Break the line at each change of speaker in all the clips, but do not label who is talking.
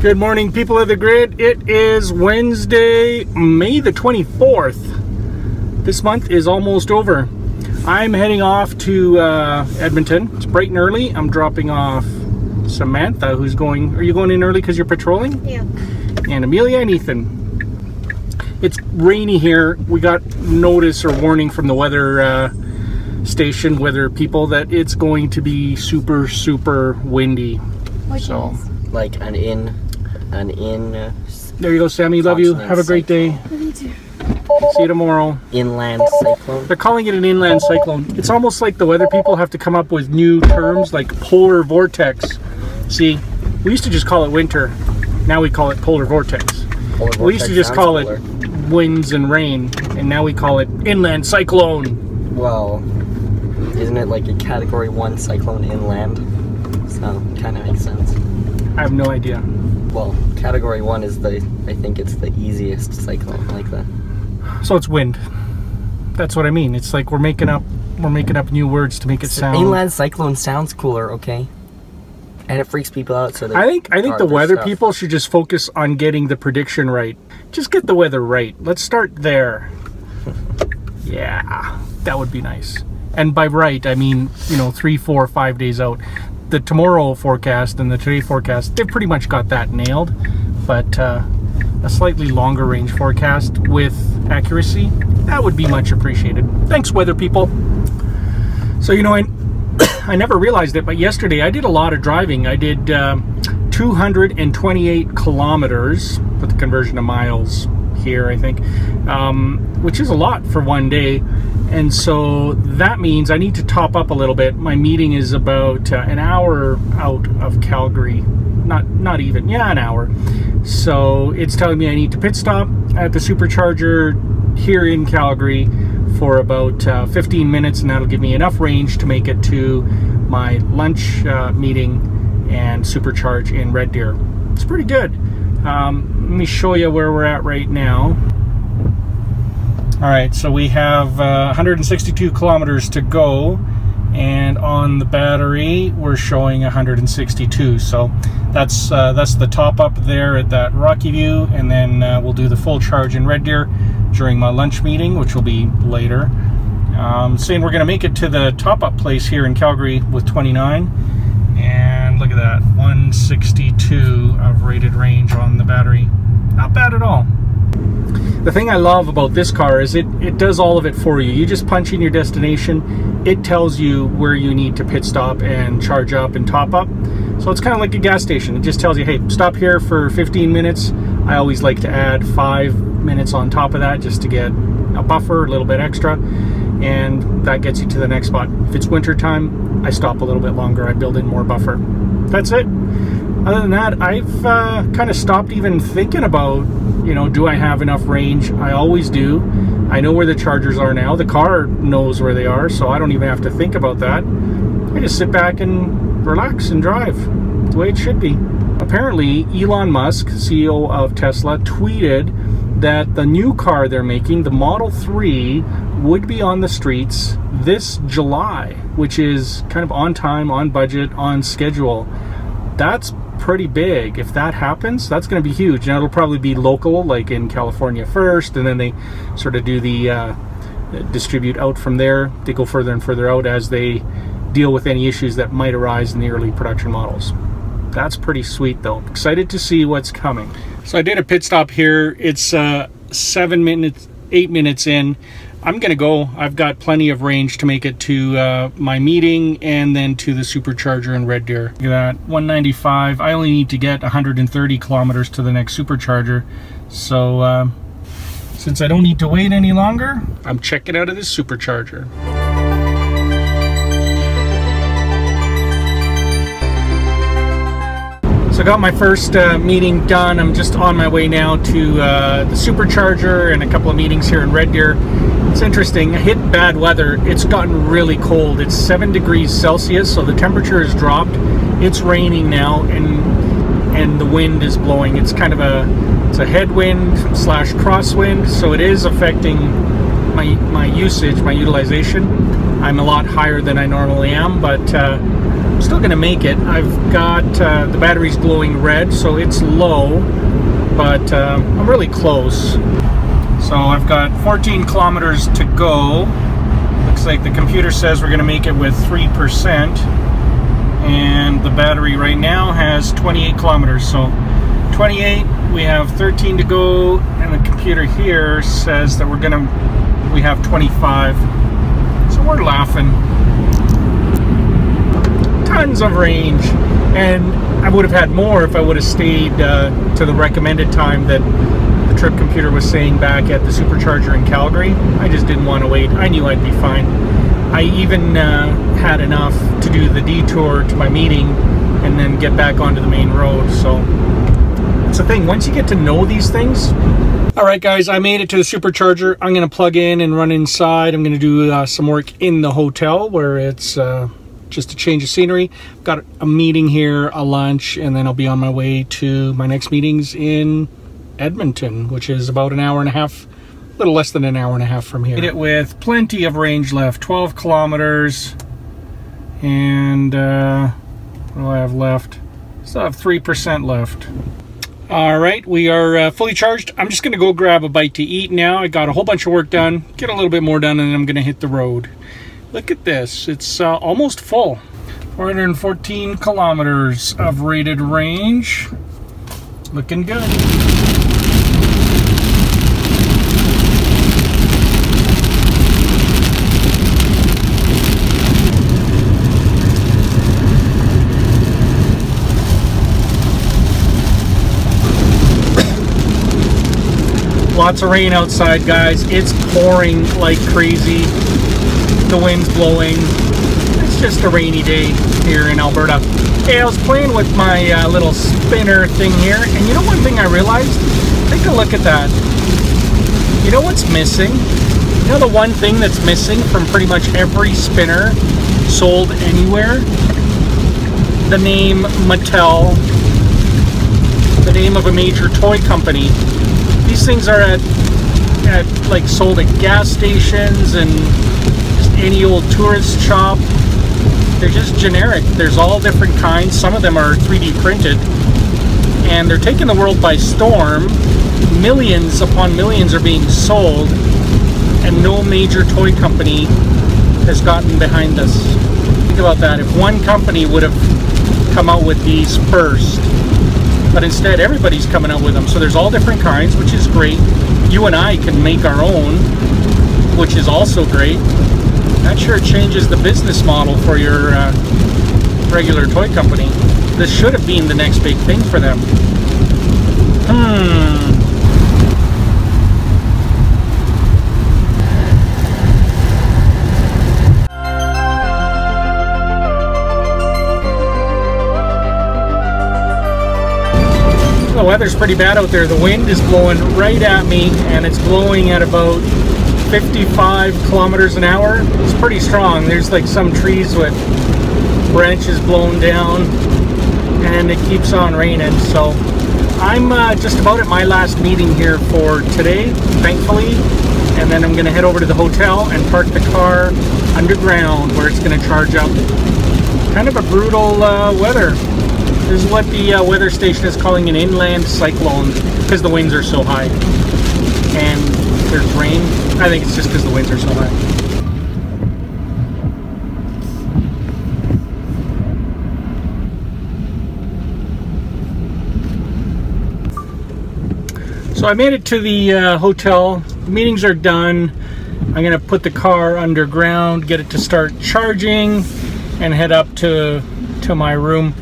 Good morning, people of the grid. It is Wednesday, May the 24th. This month is almost over. I'm heading off to Edmonton. It's bright and early. I'm dropping off Samantha, who's going... Are you going in early because you're patrolling?
Yeah.
And Amelia and Ethan. It's rainy here. We got notice or warning from the weather station, weather people, that it's going to be super, super windy.
So,
like an in.
There you go, Sammy. Love you. Have a great day.
Love you too.
See you tomorrow.
Inland cyclone.
They're calling it an inland cyclone. It's almost like the weather people have to come up with new terms like polar vortex. See, we used to just call it winter. Now we call it polar vortex. We used to just call it winds and rain, and now we call it inland cyclone.
Well, isn't it like a category 1 cyclone inland? So, kind of makes sense.
I have no idea.
Well, category 1 is I think it's the easiest cyclone like that.
So it's wind. That's what I mean. It's like we're making up new words to make it sound.
Inland cyclone sounds cooler, okay? And it freaks people out. So
I think the weather people should just focus on getting the prediction right. Just get the weather right. Let's start there. Yeah, that would be nice. And by right, I mean, you know, 3, 4, 5 days out. The tomorrow forecast and the today forecast, they've pretty much got that nailed. But a slightly longer range forecast with accuracy, that would be much appreciated. Thanks, weather people. So, you know, I never realized it, but yesterday I did a lot of driving. I did 228 kilometers, with the conversion to miles here, I think, which is a lot for one day. And so that means I need to top up a little bit. My meeting is about an hour out of Calgary. Not even, yeah, an hour. So it's telling me I need to pit stop at the supercharger here in Calgary for about 15 minutes, and that'll give me enough range to make it to my lunch meeting and supercharge in Red Deer. It's pretty good. Let me show you where we're at right now. All right, so we have 162 kilometers to go, and on the battery we're showing 162. So that's the top up there at that Rocky View, and then we'll do the full charge in Red Deer during my lunch meeting, which will be later. Saying we're going to make it to the top up place here in Calgary with 29, and look at that, 162 of rated range on the battery. Not bad at all. The thing I love about this car is it does all of it for you. You just punch in your destination, it tells you where you need to pit stop and charge up and top up. So it's kind of like a gas station. It just tells you, hey, stop here for 15 minutes. I always like to add 5 minutes on top of that just to get a buffer, a little bit extra, and that gets you to the next spot. If it's winter time, I stop a little bit longer. I build in more buffer. That's it. Other than that, I've kind of stopped even thinking about, you know, do I have enough range? I always do. I know where the chargers are now. The car knows where they are, so I don't even have to think about that. I just sit back and relax and drive the way it should be. Apparently, Elon Musk, CEO of Tesla, tweeted that the new car they're making, the Model 3, would be on the streets this July, which is kind of on time, on budget, on schedule. That's pretty big. If that happens, that's going to be huge. Now it'll probably be local, like in California first, and then they sort of do the distribute out from there. They go further and further out as they deal with any issues that might arise in the early production models. That's pretty sweet though. Excited to see what's coming. So I did a pit stop here. It's 8 minutes in. I'm gonna go. I've got plenty of range to make it to my meeting and then to the supercharger in Red Deer. Look at that, 195. I only need to get 130 kilometers to the next supercharger. So since I don't need to wait any longer, I'm checking out of this supercharger. So I got my first meeting done. I'm just on my way now to the supercharger and a couple of meetings here in Red Deer. It's interesting, I hit bad weather. It's gotten really cold. It's 7 degrees Celsius, so the temperature has dropped. It's raining now, and the wind is blowing. It's kind of a headwind / crosswind, so it is affecting my usage, my utilization. I'm a lot higher than I normally am, but still gonna make it. I've got the battery's glowing red, so it's low, but I'm really close. So I've got 14 kilometers to go. Looks like the computer says we're gonna make it with 3%, and the battery right now has 28 kilometers. So 28, we have 13 to go, and the computer here says that we have 25. So we're laughing. Tons of range, and I would have had more if I would have stayed to the recommended time that the trip computer was saying back at the supercharger in Calgary. I just didn't want to wait. I knew I'd be fine. I even had enough to do the detour to my meeting and then get back onto the main road. So it's the thing, once you get to know these things. All right guys, I made it to the supercharger. I'm gonna plug in and run inside. I'm gonna do some work in the hotel where it's just a change of scenery. Got a meeting here, a lunch, and then I'll be on my way to my next meetings in Edmonton, which is about an hour and a half, a little less than an hour and a half from here. Made it with plenty of range left, 12 kilometers, and what do I have left? Still have 3% left. All right, we are fully charged. I'm just gonna go grab a bite to eat now. I got a whole bunch of work done, get a little bit more done, and then I'm gonna hit the road. Look at this, it's almost full. 414 kilometers of rated range. Looking good. Lots of rain outside, guys. It's pouring like crazy. The wind's blowing. It's just a rainy day here in Alberta. Hey, I was playing with my little spinner thing here, and you know one thing I realized? Take a look at that. You know what's missing? You know the one thing that's missing from pretty much every spinner sold anywhere? The name Mattel. The name of a major toy company. These things are at like sold at gas stations and just any old tourist shop. They're just generic. There's all different kinds. Some of them are 3D printed, and they're taking the world by storm. Millions upon millions are being sold, and no major toy company has gotten behind this. Think about that. If one company would have come out with these first, but instead everybody's coming out with them. So there's all different kinds, which is great. You and I can make our own, which is also great. That sure changes the business model for your regular toy company. This should have been the next big thing for them. The weather's pretty bad out there. The wind is blowing right at me, and it's blowing at about 55 kilometers an hour. It's pretty strong. There's like some trees with branches blown down, and it keeps on raining. So I'm just about at my last meeting here for today, thankfully, and then I'm gonna head over to the hotel and park the car underground where it's gonna charge up. Kind of a brutal weather. This is what the weather station is calling an inland cyclone because the winds are so high. And there's rain. I think it's just because the winds are so high. So I made it to the hotel. The meetings are done. I'm going to put the car underground, get it to start charging, and head up to my room.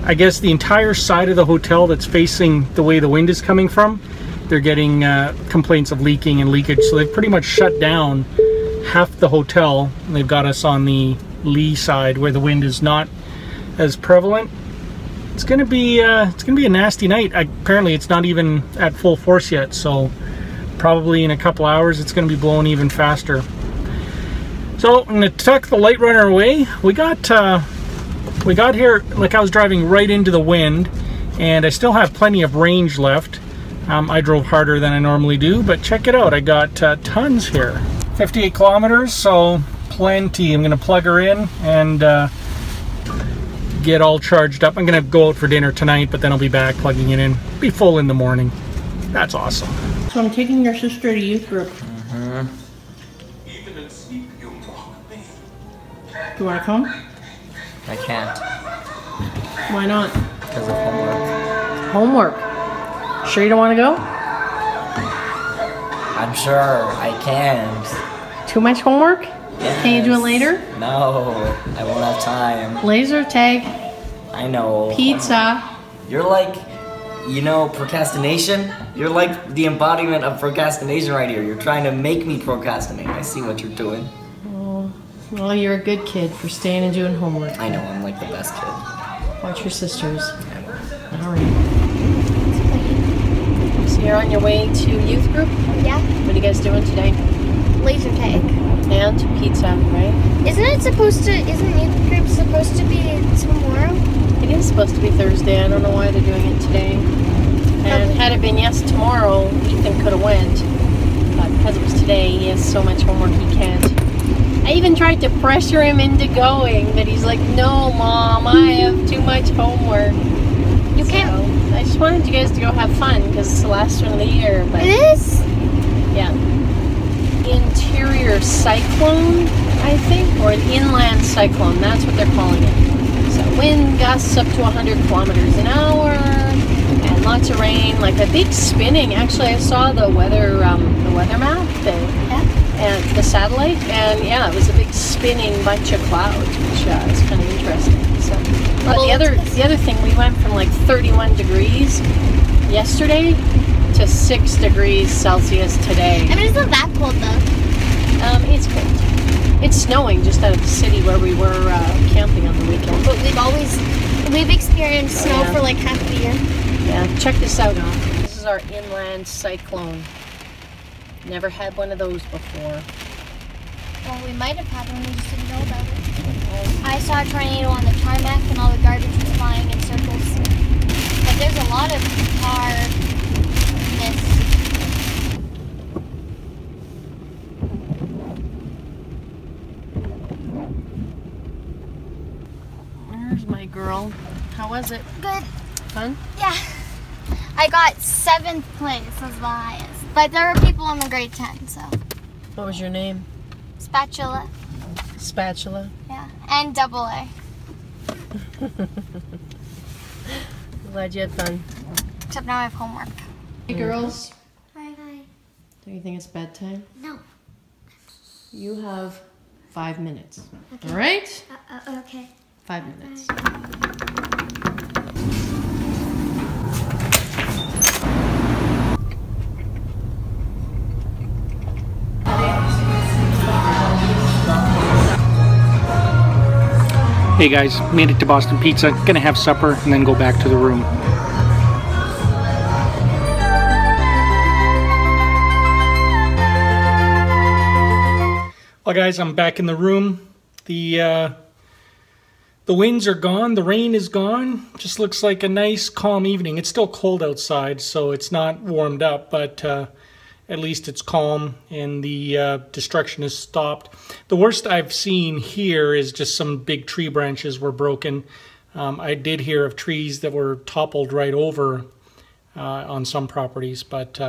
I guess the entire side of the hotel that's facing the way the wind is coming from, they're getting complaints of leaking and leakage. So they've pretty much shut down half the hotel. And they've got us on the lee side where the wind is not as prevalent. It's gonna be a nasty night. Apparently it's not even at full force yet, so probably in a couple hours it's gonna be blowing even faster. So I'm gonna tuck the light runner away. We got here, like I was driving right into the wind, and I still have plenty of range left. I drove harder than I normally do, but check it out, I got tons here. 58 kilometers, so plenty. I'm gonna plug her in and get all charged up. I'm gonna go out for dinner tonight, but then I'll be back plugging it in. Be full in the morning. That's awesome.
So I'm taking your sister to youth group.
Mm-hmm.
Do you want to come?
I can't.
Why not?
Because of homework.
Homework. Sure you don't want to go?
I'm sure I can't.
Too much homework?
Yes.
Can you do it later?
No, I won't have time.
Laser tag,
I know.
pizza.
You're like, you know, procrastination? You're like the embodiment of procrastination right here. You're trying to make me procrastinate. I see what you're doing.
Oh, well, you're a good kid for staying and doing homework.
I know, I'm like the best kid.
Watch your sisters.
I know.
All right. So you're on your way to youth group?
Yeah,
What are you guys doing today?
laser tag.
And pizza, right?
Isn't youth group supposed to be tomorrow?
It is supposed to be Thursday. I don't know why they're doing it today. And had it been tomorrow, Ethan could have went. But because it was today, he has so much homework he can't. I even tried to pressure him into going, but he's like, no, Mom, I have too much homework.
You can't.
So, I just wanted you guys to go have fun because it's the last one of the year. But
It is?
yeah. Interior cyclone, I think, or an inland cyclone. That's what they're calling it. So wind gusts up to 100 kilometers an hour, and lots of rain, like a big spinning. Actually, I saw the weather map, and the satellite, and yeah, it was a big spinning bunch of clouds, which is kind of interesting. So, but
Well,
the other thing, we went from like 31 degrees yesterday to 6 degrees Celsius today.
I mean, it's not that cold though.
It's cold. It's snowing just out of the city where we were camping on the weekend.
But we've experienced snow
yeah.
for like half the year.
Yeah, check this out. This is our inland cyclone. Never had one of those before.
Well, we might have had one, we just didn't know about it. I saw a tornado on the tarmac and all the garbage was flying in circles. But there's a lot of car mist.
Where's my girl? How was it?
Good.
Fun?
Yeah. I got 7th place as the highest. But there were people in the grade 10, so.
What was your name?
Spatula.
Spatula.
Yeah. And double A.
Glad you had fun.
Except now I have homework.
Hey girls,
Hi.
do you think it's bedtime?
No.
You have 5 minutes. All right?
Okay.
5 minutes.
Hey guys, made it to Boston Pizza. Gonna have supper and then go back to the room. Well guys, I'm back in the room. The winds are gone, the rain is gone. Just looks like a nice calm evening. It's still cold outside, so it's not warmed up, but at least it's calm and the destruction has stopped. The worst I've seen here is just some big tree branches were broken. I did hear of trees that were toppled right over on some properties, but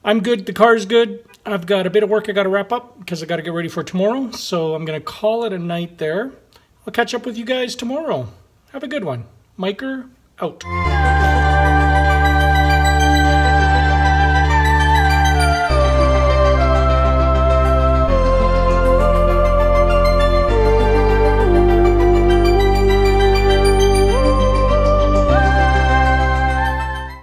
I'm good. The car's good. I've got a bit of work I got to wrap up because I got to get ready for tomorrow. So I'm going to call it a night there. I'll catch up with you guys tomorrow. Have a good one. Miker out.